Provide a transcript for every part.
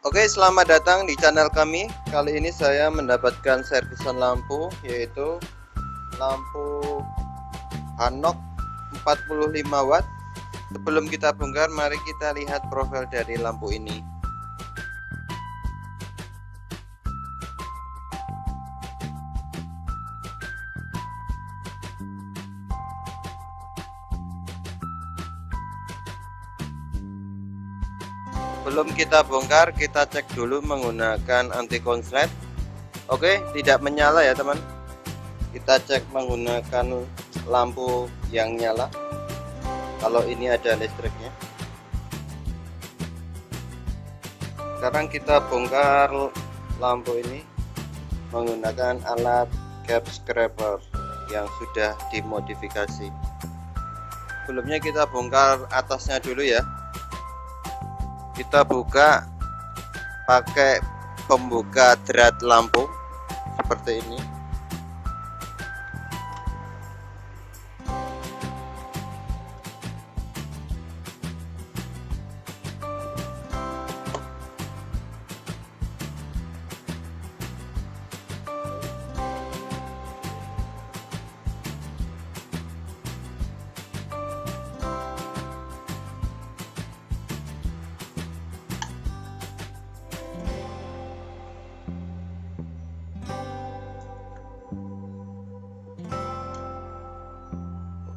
Oke, selamat datang di channel kami. Kali ini saya mendapatkan servisan lampu, yaitu lampu Hanok 45 watt. Sebelum kita bongkar, mari kita lihat profil dari lampu ini. Sebelum kita bongkar, kita cek dulu menggunakan anti konslet. Oke, tidak menyala ya teman. Kita cek menggunakan lampu yang nyala. Kalau ini ada listriknya. Sekarang kita bongkar lampu ini menggunakan alat cap scraper yang sudah dimodifikasi. Sebelumnya kita bongkar atasnya dulu ya. Kita buka pakai pembuka drat lampu seperti ini.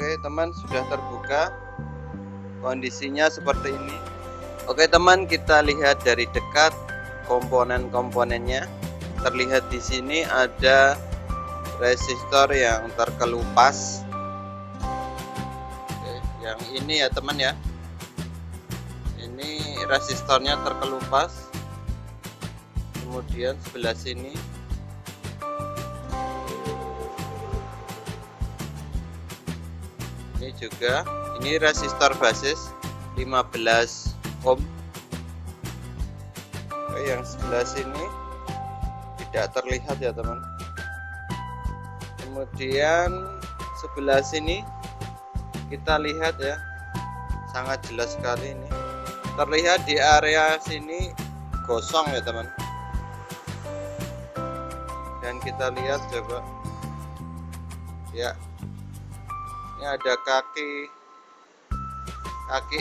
Oke teman, sudah terbuka, kondisinya seperti ini. Oke teman, kita lihat dari dekat komponen-komponennya. Terlihat di sini ada resistor yang terkelupas. Oke, yang ini ya teman ya, ini resistornya terkelupas. Kemudian sebelah sini ini juga, ini resistor basis 15 ohm. Oke, yang sebelah sini tidak terlihat ya teman. Kemudian sebelah sini kita lihat ya, sangat jelas sekali ini. Terlihat di area sini gosong ya teman. Dan kita lihat coba ya, ini ada kaki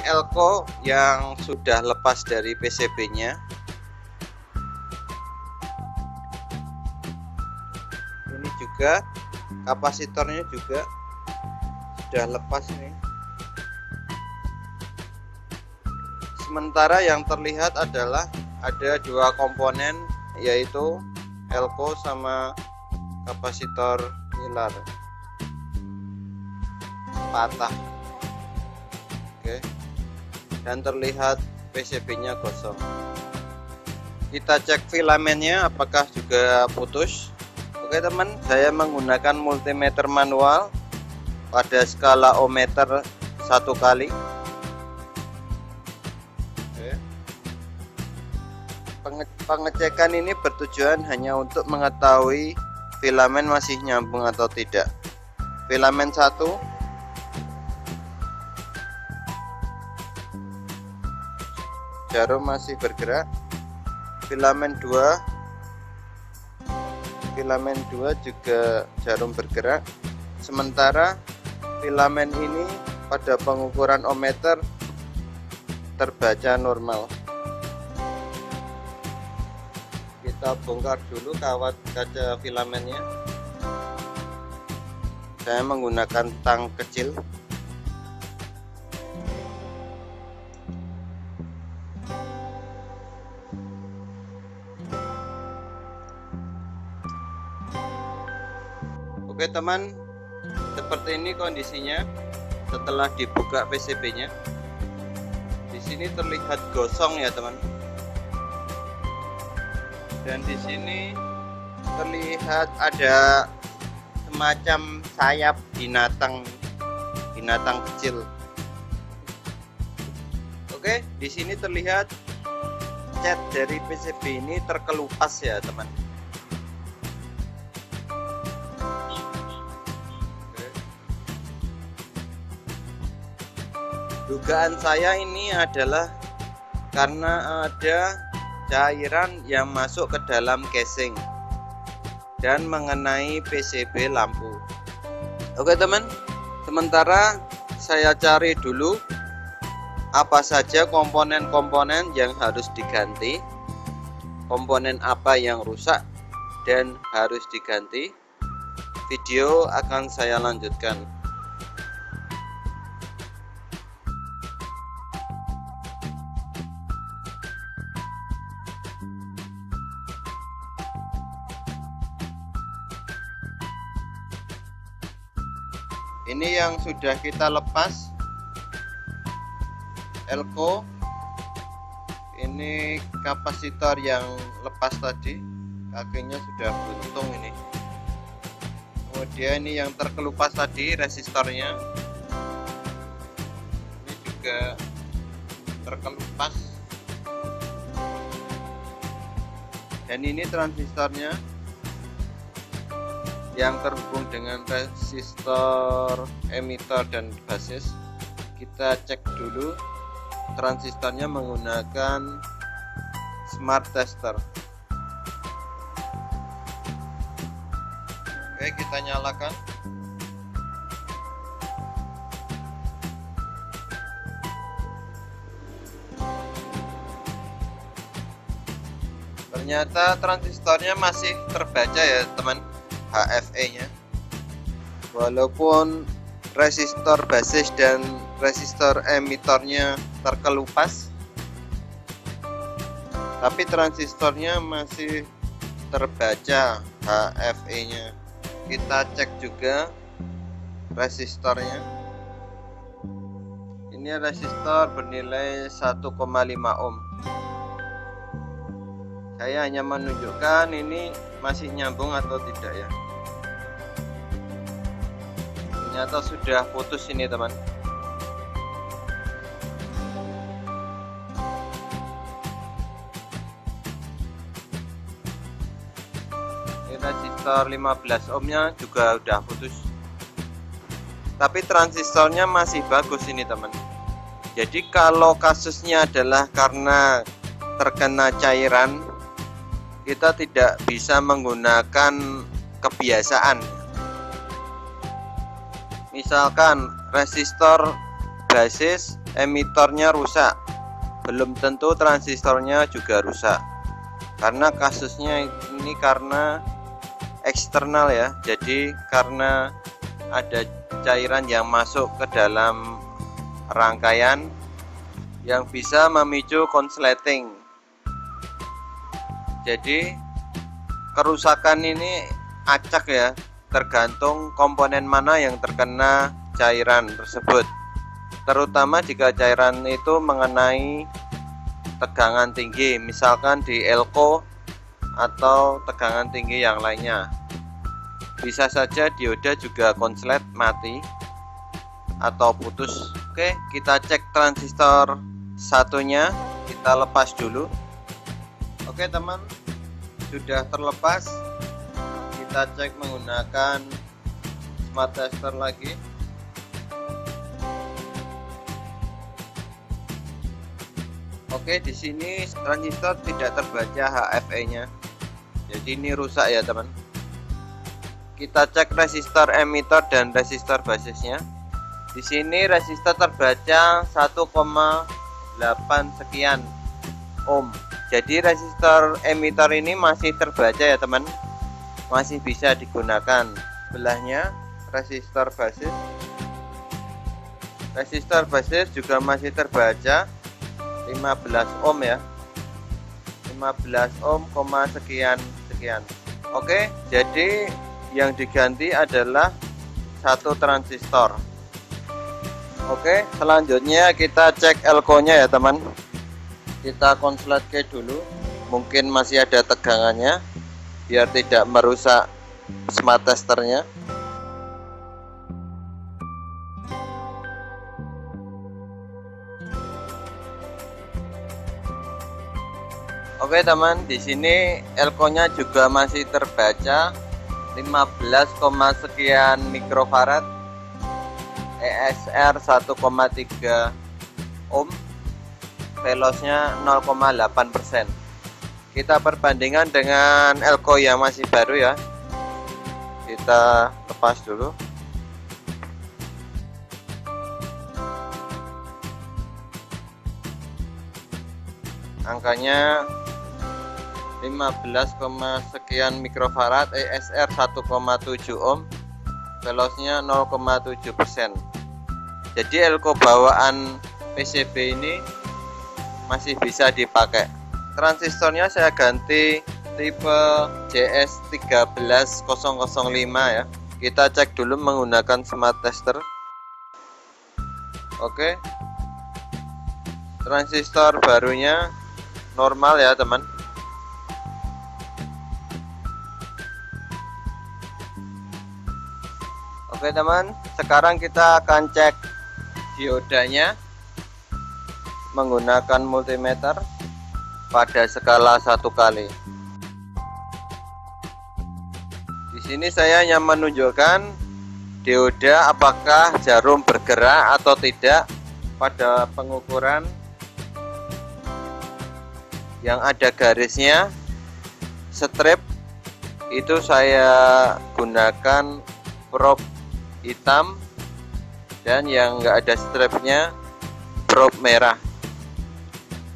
elko yang sudah lepas dari PCB-nya. Ini juga kapasitornya juga sudah lepas ini. Sementara yang terlihat adalah ada dua komponen, yaitu elko sama kapasitor pilar patah. Oke, dan terlihat PCB-nya gosong. Kita cek filamennya apakah juga putus. Oke teman, saya menggunakan multimeter manual pada skala ohmmeter 1 kali. Oke. Pengecekan ini bertujuan hanya untuk mengetahui filamen masih nyambung atau tidak. Filamen 1 jarum masih bergerak. Filamen 2 juga jarum bergerak. Sementara filamen ini pada pengukuran ohmmeter terbaca normal. Kita bongkar dulu kawat kaca filamennya. Saya menggunakan tang kecil. Oke teman, seperti ini kondisinya setelah dibuka PCB-nya. Di sini terlihat gosong ya teman. Dan di sini terlihat ada semacam sayap binatang kecil. Oke, di sini terlihat cat dari PCB ini terkelupas ya teman. Dugaan saya ini adalah karena ada cairan yang masuk ke dalam casing dan mengenai PCB lampu. Oke teman, sementara saya cari dulu apa saja komponen-komponen yang harus diganti, komponen apa yang rusak dan harus diganti. Video akan saya lanjutkan. Ini yang sudah kita lepas, elko. Ini kapasitor yang lepas tadi, kakinya sudah buntung ini. Kemudian ini yang terkelupas tadi, resistornya. Ini juga terkelupas. Dan ini transistornya yang terhubung dengan resistor emitter dan basis. Kita cek dulu transistornya menggunakan smart tester. Oke, kita nyalakan. Ternyata transistornya masih terbaca ya teman, HFE-nya. Walaupun resistor basis dan resistor emitornya terkelupas, tapi transistornya masih terbaca HFE-nya. Kita cek juga resistornya. Ini resistor bernilai 1,5 ohm. Saya hanya menunjukkan ini masih nyambung atau tidak ya. Ternyata sudah putus ini teman. Ini resistor 15 ohmnya juga udah putus. Tapi transistornya masih bagus ini teman. Jadi kalau kasusnya adalah karena terkena cairan, kita tidak bisa menggunakan kebiasaan. Misalkan resistor basis emitornya rusak, belum tentu transistornya juga rusak, karena kasusnya ini karena eksternal ya. Jadi karena ada cairan yang masuk ke dalam rangkaian yang bisa memicu konsleting. Jadi kerusakan ini acak ya, tergantung komponen mana yang terkena cairan tersebut, terutama jika cairan itu mengenai tegangan tinggi, misalkan di elko atau tegangan tinggi yang lainnya. Bisa saja dioda juga konslet mati atau putus. Oke, kita cek transistor satunya, kita lepas dulu. Oke teman, sudah terlepas. Kita cek menggunakan smart tester lagi. Oke, di sini transistor tidak terbaca HFE-nya. Jadi ini rusak ya teman. Kita cek resistor emitter dan resistor basisnya. Di sini resistor terbaca 1,8 sekian ohm. Jadi resistor emitter ini masih terbaca ya teman, masih bisa digunakan. Sebelahnya resistor basis juga masih terbaca 15 ohm ya, 15 ohm, sekian. Oke, jadi yang diganti adalah satu transistor. Oke, selanjutnya kita cek elko nya ya teman. Kita konslet ke dulu, mungkin masih ada tegangannya biar tidak merusak smart testernya. Oke teman, di sini elko nya juga masih terbaca 15, sekian mikrofarad, ESR 1,3 ohm, velosnya 0,8%. kita perbandingan dengan elko yang masih baru ya. Kita lepas dulu. Angkanya 15, sekian mikrofarad, ESR 1,7 ohm, velosnya 0,7%. Jadi elko bawaan PCB ini masih bisa dipakai. Transistornya saya ganti tipe JS13005 ya. Kita cek dulu menggunakan smart tester. Oke, transistor barunya normal ya teman. Oke teman, sekarang kita akan cek diodanya menggunakan multimeter pada skala 1 kali. Di sini saya hanya menunjukkan dioda apakah jarum bergerak atau tidak pada pengukuran yang ada garisnya strip. Itu saya gunakan probe hitam, dan yang enggak ada stripnya probe merah.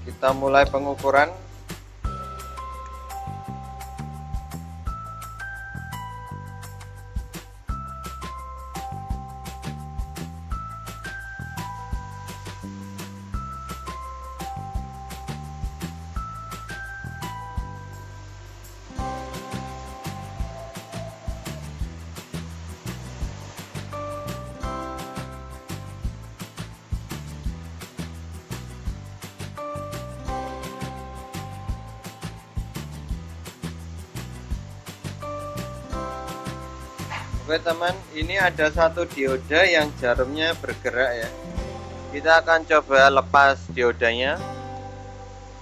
Kita mulai pengukuran. Oke teman, ini ada satu dioda yang jarumnya bergerak ya. Kita akan coba lepas diodanya.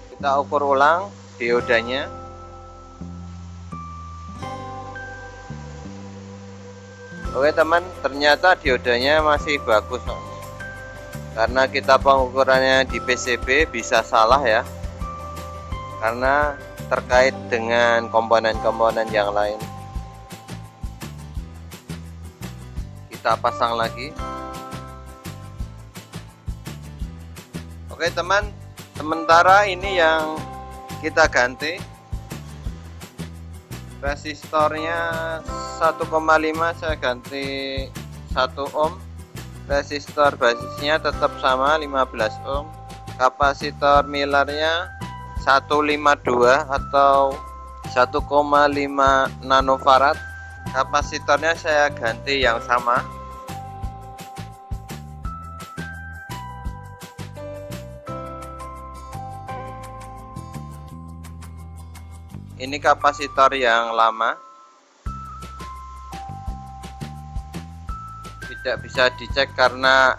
Kita ukur ulang diodanya. Oke teman, ternyata diodanya masih bagus. Karena kita pengukurannya di PCB bisa salah ya. Karena terkait dengan komponen-komponen yang lain. Kita pasang lagi. Oke teman, sementara ini yang kita ganti resistornya 1,5, saya ganti 1 ohm. Resistor basisnya tetap sama 15 ohm. Kapasitor Millernya 152 atau 1,5 nanofarad. Kapasitornya saya ganti yang sama. Ini kapasitor yang lama, tidak bisa dicek karena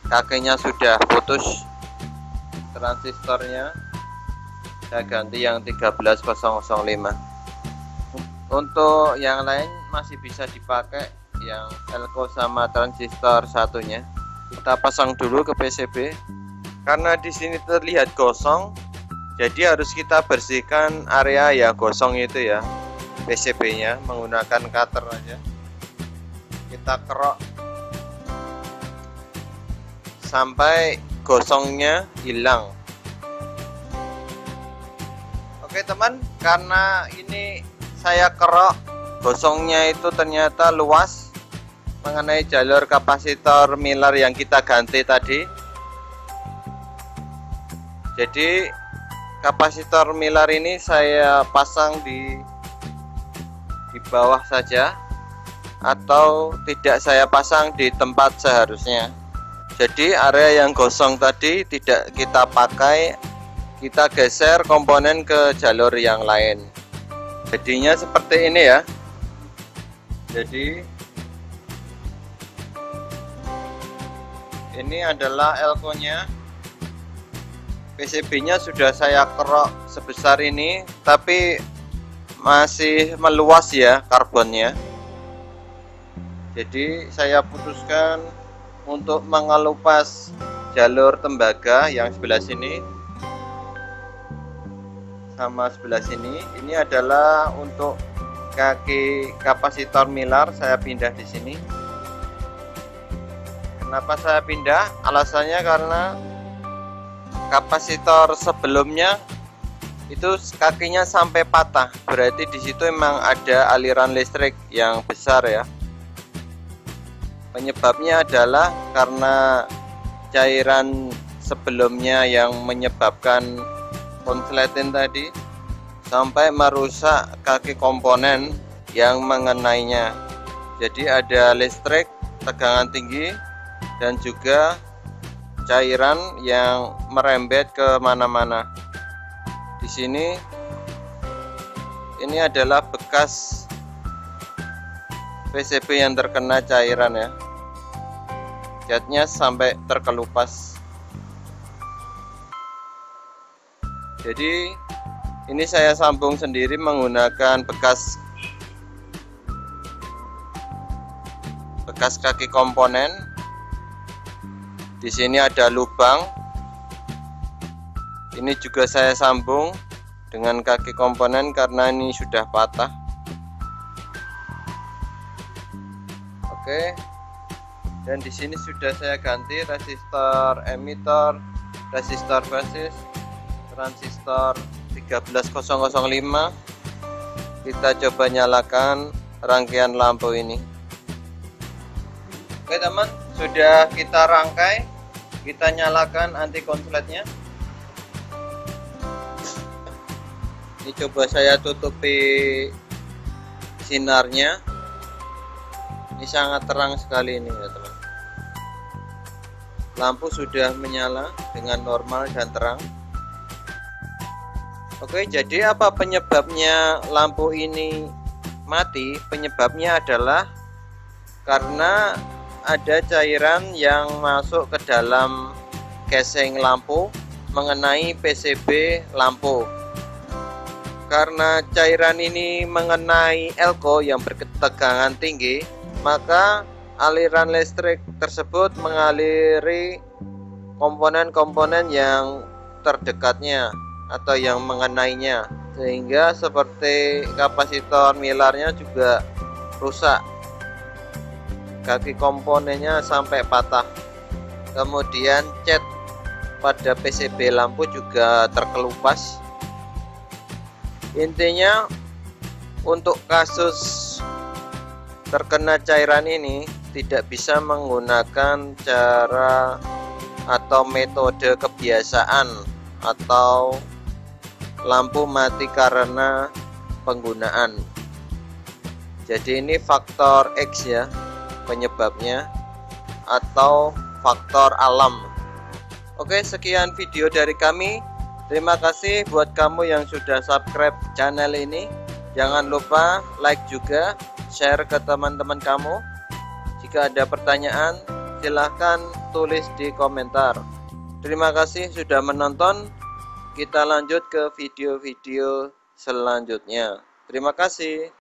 kakinya sudah putus. Transistornya saya ganti yang 13005. Untuk yang lain masih bisa dipakai yang elko sama transistor satunya. Kita pasang dulu ke PCB. Karena di sini terlihat gosong, jadi harus kita bersihkan area yang gosong itu ya, PCB-nya menggunakan cutter aja. Kita kerok sampai gosongnya hilang. Oke teman, karena ini saya kerok gosongnya itu ternyata luas mengenai jalur kapasitor Miller yang kita ganti tadi. Jadi kapasitor Miller ini saya pasang di bawah saja, atau tidak saya pasang di tempat seharusnya. Jadi area yang gosong tadi tidak kita pakai, kita geser komponen ke jalur yang lain. Jadinya seperti ini ya. Jadi ini adalah elko-nya. PCB-nya sudah saya kerok sebesar ini, tapi masih meluas ya karbonnya. Jadi saya putuskan untuk mengelupas jalur tembaga yang sebelah sini. sama sebelah sini. Ini adalah untuk kaki kapasitor Miller, saya pindah di sini. Kenapa saya pindah? Alasannya karena kapasitor sebelumnya itu kakinya sampai patah, berarti di situ memang ada aliran listrik yang besar ya. Penyebabnya adalah karena cairan sebelumnya yang menyebabkan konsleting tadi sampai merusak kaki komponen yang mengenainya. Jadi ada listrik tegangan tinggi dan juga cairan yang merembet ke mana-mana. Di sini ini adalah bekas PCB yang terkena cairan ya. Catnya sampai terkelupas. Jadi ini saya sambung sendiri menggunakan bekas kaki komponen. Di sini ada lubang. Ini juga saya sambung dengan kaki komponen karena ini sudah patah. Oke. Dan di sini sudah saya ganti resistor emitter, resistor basis, transistor 13005. Kita coba nyalakan rangkaian lampu ini. Oke teman, sudah kita rangkai, kita nyalakan anti konsletnya. Ini coba saya tutupi sinarnya. Ini sangat terang sekali ini ya teman. Lampu sudah menyala dengan normal dan terang. Oke, jadi apa penyebabnya lampu ini mati? Penyebabnya adalah karena ada cairan yang masuk ke dalam casing lampu mengenai PCB lampu. Karena cairan ini mengenai elko yang berketegangan tinggi, maka aliran listrik tersebut mengaliri komponen-komponen yang terdekatnya atau yang mengenainya, sehingga seperti kapasitor Millernya juga rusak. Kaki komponennya sampai patah. Kemudian cat pada PCB lampu juga terkelupas. Intinya untuk kasus terkena cairan ini tidak bisa menggunakan cara atau metode kebiasaan atau lampu mati karena penggunaan. Jadi ini faktor X ya penyebabnya, atau faktor alam. Oke, sekian video dari kami. Terima kasih buat kamu yang sudah subscribe channel ini. Jangan lupa like juga, share ke teman-teman kamu. Jika ada pertanyaan, silahkan tulis di komentar. Terima kasih sudah menonton. Kita lanjut ke video-video selanjutnya. Terima kasih.